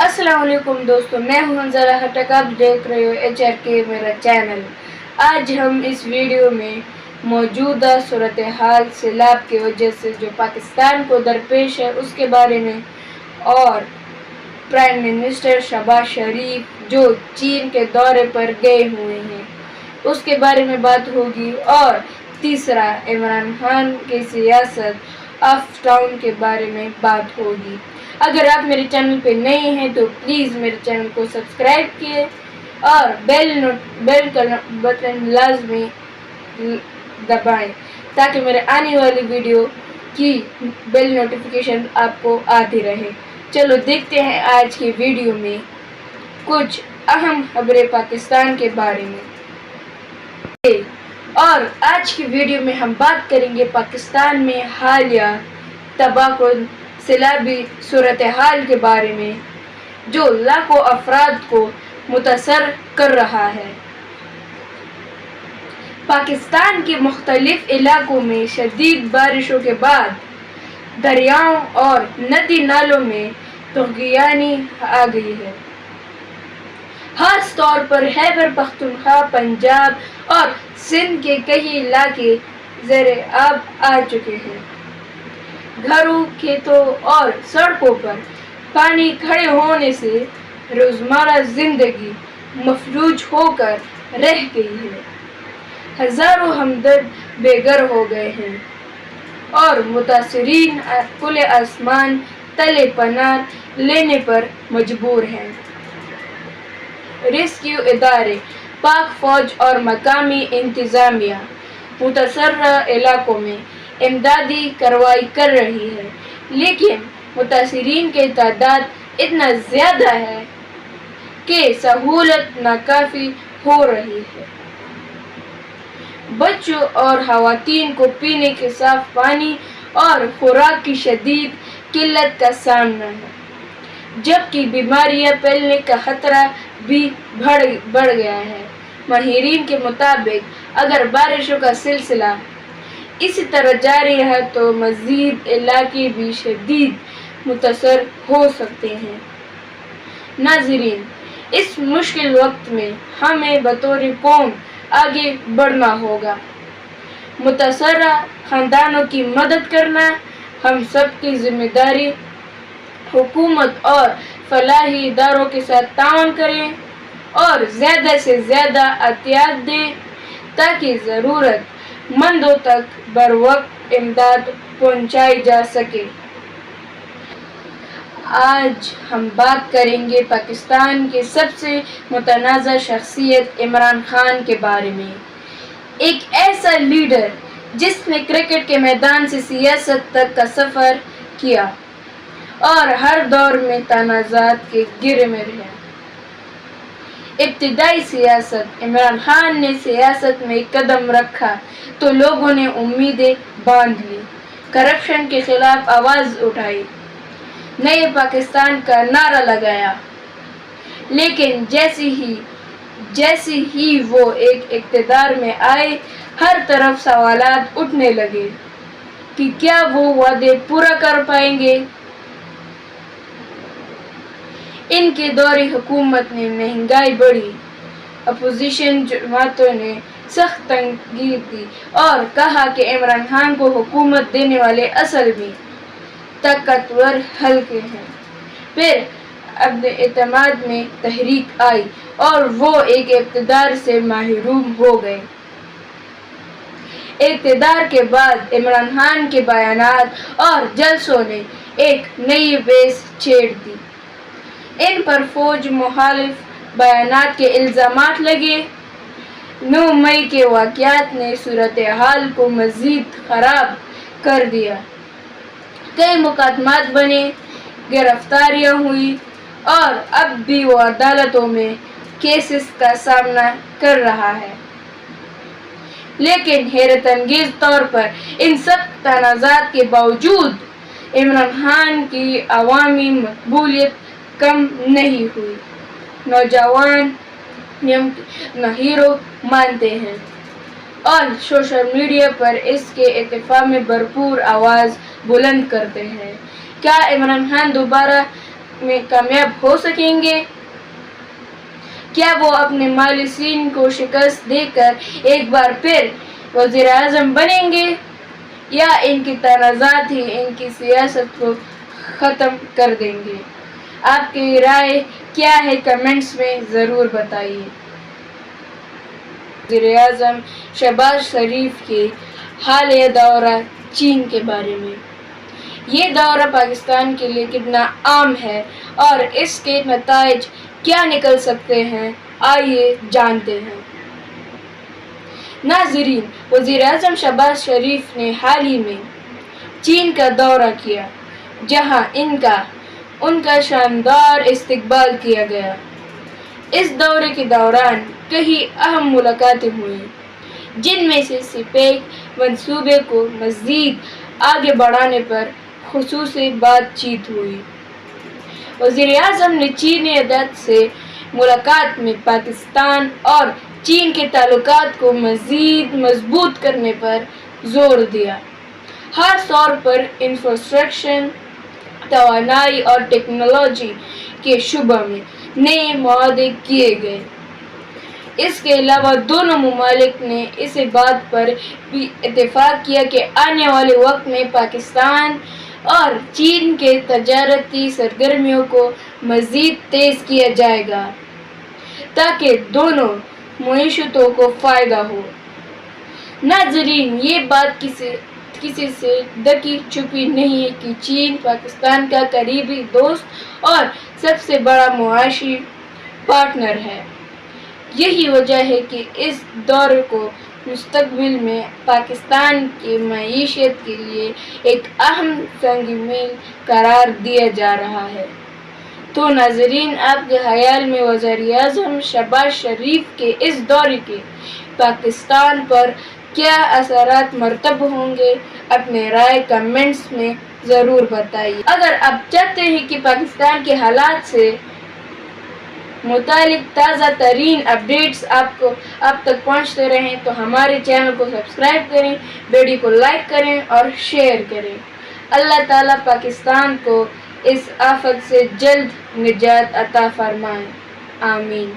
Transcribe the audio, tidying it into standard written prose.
السلام علیکم دوستوں، میں ہوں حنظلہ خٹک، آپ دیکھ رہے ہو HRK میرا چینل۔ آج ہم اس ویڈیو میں موجودہ صورتحال سیلاب کی وجہ سے جو پاکستان کو درپیش ہے اس کے بارے میں، اور پرائم منسٹر شہباز شریف جو چین کے دورے پر گئے ہوئے ہیں اس کے بارے میں بات ہوگی، اور تیسرا عمران خان کی سیاست آف ٹاؤن کے بارے میں بات ہوگی۔ اگر آپ میرے چینل پہ نئے ہیں تو پلیز میرے چینل کو سبسکرائب کیے اور بیل کا بٹن لازمی دبائیں تاکہ میرے آنے والی ویڈیو کی بیل نوٹیفیکیشن آپ کو آتی رہے۔ چلو دیکھتے ہیں آج کی ویڈیو میں کچھ اہم خبریں پاکستان کے بارے میں، اور آج کی ویڈیو میں ہم بات کریں گے پاکستان میں حالیہ تباہ کن سیلابی صورتحال کے بارے میں جو لاکھوں افراد کو متاثر کر رہا ہے۔ پاکستان کے مختلف علاقوں میں شدید بارشوں کے بعد دریاؤں اور ندی نالوں میں طغیانی آ گئی ہے۔ خاص طور پر خیبر پختونخوا، پنجاب اور سندھ کے کئی علاقے زیر آب آ چکے ہیں۔ گھروں، کھیتوں اور سڑکوں پر پانی کھڑے ہونے سے روزمرہ زندگی مفلوج ہو کر رہ گئی ہے۔ ہزاروں ہمدرد بے گھر ہو گئے ہیں اور متاثرین کھلے آسمان تلے پناہ لینے پر مجبور ہیں۔ ریسکیو ادارے، پاک فوج اور مقامی انتظامیہ متاثرہ علاقوں میں امدادی کارروائی کر رہی ہے، لیکن متاثرین کی تعداد اتنا زیادہ ہے کہ سہولت ناکافی ہو رہی ہے۔ بچوں اور خواتین کو پینے کے صاف پانی اور خوراک کی شدید قلت کا سامنا ہے، جبکہ بیماریاں پھیلنے کا خطرہ بھی بڑھ گیا ہے۔ ماہرین کے مطابق اگر بارشوں کا سلسلہ اسی طرح جاری رہا تو مزید علاقے بھی شدید متاثر ہو سکتے ہیں۔ ناظرین، اس مشکل وقت میں ہمیں بطور قوم آگے بڑھنا ہوگا۔ متاثرہ خاندانوں کی مدد کرنا ہم سب کی ذمہ داری۔ حکومت اور فلاحی اداروں کے ساتھ تعاون کریں اور زیادہ سے زیادہ عطیات دیں تاکہ ضرورت مندوں تک بروقت امداد پہنچائی جا سکے۔ آج ہم بات کریں گے پاکستان کے سب سے متنازع شخصیت عمران خان کے بارے میں، ایک ایسا لیڈر جس نے کرکٹ کے میدان سے سیاست تک کا سفر کیا اور ہر دور میں تنازعات کے گھیرے میں رہا۔ ابتدائی سیاست: عمران خان نے سیاست میں قدم رکھا تو لوگوں نے امیدیں باندھ لی، کرپشن کے خلاف آواز اٹھائی، نئے پاکستان کا نعرہ لگایا، لیکن جیسے ہی وہ اقتدار میں آئے ہر طرف سوالات اٹھنے لگے کہ کیا وہ وعدے پورا کر پائیں گے۔ ان کے دور حکومت میں مہنگائی بڑھی، اپوزیشن جماعتوں نے سخت تنقید کی اور کہا کہ عمران خان کو حکومت دینے والے اصل میں طاقتور حلقے ہیں۔ پھر عدم اعتماد میں تحریک آئی اور وہ اقتدار سے محروم ہو گئے۔ اقتدار کے بعد عمران خان کے بیانات اور جلسوں نے ایک نئی بحث چھیڑ دی۔ ان پر فوج مخالف بیانات کے الزامات لگے۔ 9 مئی کے واقعات نے صورتحال کو مزید خراب کر دیا۔ کئی مقدمات بنے، گرفتاریاں ہوئیں اور اب بھی وہ عدالتوں میں کیسز کا سامنا کر رہا ہے۔ لیکن حیرت انگیز طور پر ان سب تنازعات کے باوجود عمران خان کی عوامی مقبولیت کم نہیں ہوئی۔ نوجوان ہیرو مانتے ہیں اور سوشل میڈیا پر اس کے اتفاق میں بھرپور آواز بلند کرتے ہیں۔ کیا عمران خان دوبارہ میں کامیاب ہو سکیں گے؟ کیا وہ اپنے مالسین کو شکست دے کر ایک بار پھر وزیر اعظم بنیں گے، یا ان کی تنازعات ہی ان کی سیاست کو ختم کر دیں گے؟ آپ کی رائے کیا ہے کمنٹس میں ضرور بتائیے۔ وزیر اعظم شہباز شریف کے حالیہ دورہ چین کے بارے میں۔ یہ دورہ پاکستان کے لیے کتنا عام ہے اور اس کے نتائج کیا نکل سکتے ہیں، آئیے جانتے ہیں۔ ناظرین، وزیر اعظم شہباز شریف نے حال ہی میں چین کا دورہ کیا، جہاں ان کا شاندار استقبال کیا گیا۔ اس دورے کے دوران کئی اہم ملاقاتیں ہوئیں، جن میں سے سپیک منصوبے کو مزید آگے بڑھانے پر خصوصی بات چیت ہوئی۔ وزیر اعظم نے چینی قیادت سے ملاقات میں پاکستان اور چین کے تعلقات کو مزید مضبوط کرنے پر زور دیا، خاص طور پر انفراسٹرکچر، توانائی اور ٹیکنالوجی کے شعبوں میں نئے معاہدے کیے گئے۔ اس کے علاوہ دونوں ممالک نے اس بات پر بھی اتفاق کیا کہ آنے والے وقت میں پاکستان اور چین کے تجارتی سرگرمیوں کو مزید تیز کیا جائے گا، تاکہ دونوں معیشتوں کو فائدہ ہو۔ ناظرین، یہ بات کسی سے ڈھکی چھپی نہیں ہے کہ چین پاکستان کا قریبی دوست اور سب سے بڑا معاشی پارٹنر ہے۔ یہی وجہ ہے کہ اس دورے کو مستقبل میں پاکستان کی معیشت کے لیے ایک اہم سنگ میل قرار دیا جا رہا ہے۔ تو ناظرین، آپ کے خیال میں وزیر اعظم شہباز شریف کے اس دورے کے پاکستان پر کیا اثرات مرتب ہوں گے؟ اپنے رائے کمنٹس میں ضرور بتائیے۔ اگر آپ چاہتے ہیں کہ پاکستان کے حالات سے متعلق تازہ ترین اپڈیٹس آپ تک پہنچتے رہیں تو ہمارے چینل کو سبسکرائب کریں، ویڈیو کو لائک کریں اور شیئر کریں۔ اللہ تعالیٰ پاکستان کو اس آفت سے جلد نجات عطا فرمائے، آمین۔